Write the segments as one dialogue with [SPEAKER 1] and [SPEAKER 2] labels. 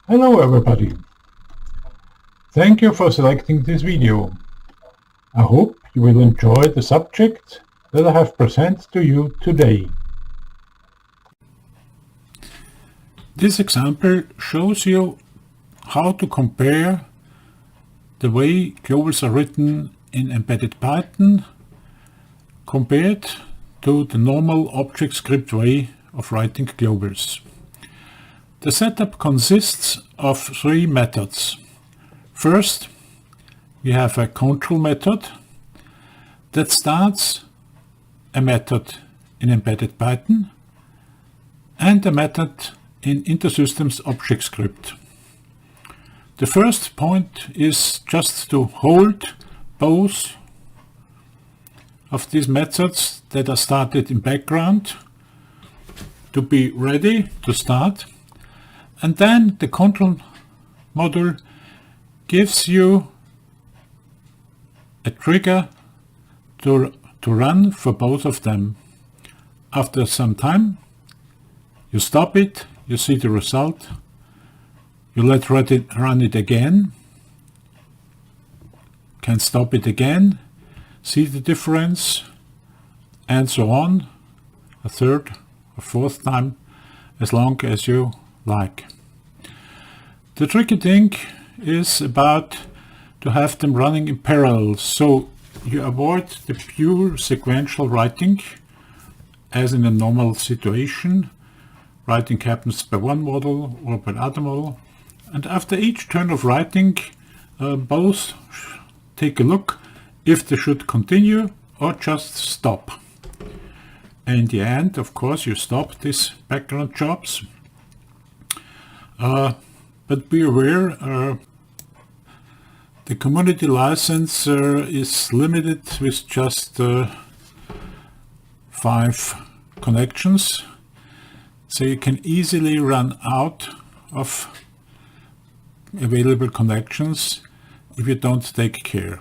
[SPEAKER 1] Hello everybody. Thank you for selecting this video. I hope you will enjoy the subject that I have presented to you today. This example shows you how to compare the way globals are written in embedded Python compared to the normal ObjectScript way of writing globals. The setup consists of three methods. First, we have a control method that starts a method in embedded Python and a method in InterSystems ObjectScript. The first point is just to hold both of these methods that are started in background to be ready to start. And then the control module gives you a trigger to run for both of them. After some time, you stop it, you see the result, you let run it again, can stop it again, see the difference, and so on, a third or fourth time, as long as you like. The tricky thing is about to have them running in parallel, so you avoid the pure sequential writing as in a normal situation. Writing happens by one model or by another model, and after each turn of writing both take a look if they should continue or just stop. And in the end, of course, you stop these background jobs. But be aware, the community license is limited with just 5 connections, so you can easily run out of available connections if you don't take care.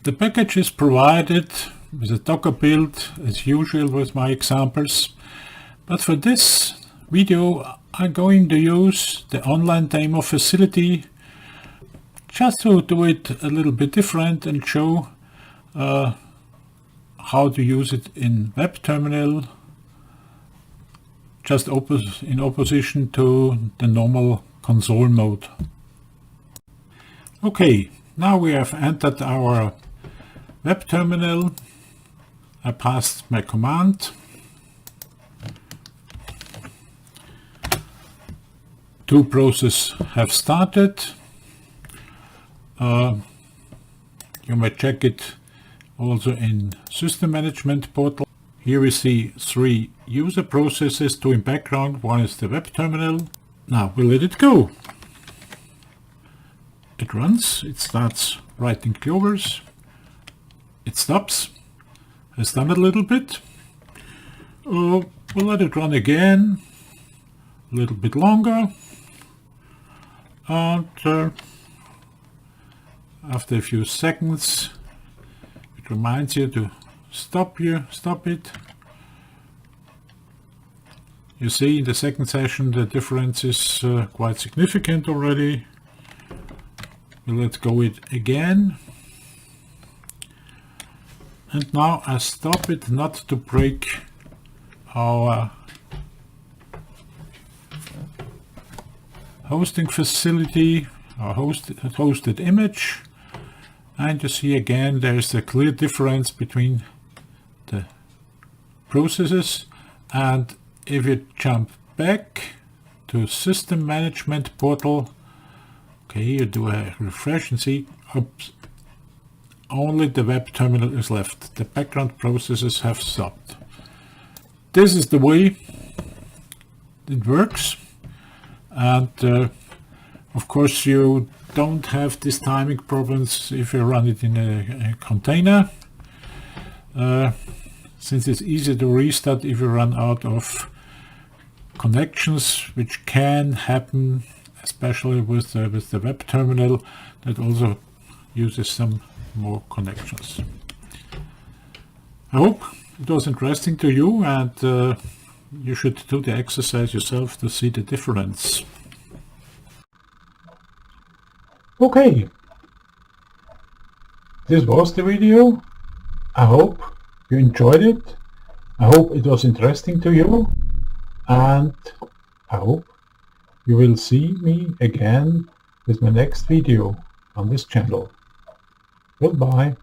[SPEAKER 1] The package is provided with a Docker build, as usual with my examples, but for this video I'm going to use the online demo facility just to do it a little bit different and show how to use it in web terminal, just in opposition to the normal console mode. Okay, now we have entered our web terminal. I passed my command. Two processes have started. You might check it also in System Management Portal. Here we see 3 user processes, 2 in background, 1 is the web terminal. Now we let it go. It runs, it starts writing globals, it stops, has done a little bit. We'll let it run again, a little bit longer. And after a few seconds, it reminds you to stop it. You see in the second session the difference is quite significant already. We'll let go it again. And now I stop it not to break our hosting facility, our hosted image, and you see again there's a clear difference between the processes. And if you jump back to System Management Portal, okay, you do a refresh and see, oops, only the web terminal is left. The background processes have stopped. This is the way it works. And of course you don't have these timing problems if you run it in a container, since it's easy to restart if you run out of connections, which can happen especially with the web terminal that also uses some more connections. I hope it was interesting to you, and you should do the exercise yourself to see the difference. Okay, this was the video. I hope you enjoyed it. I hope it was interesting to you, and I hope you will see me again with my next video on this channel. Goodbye.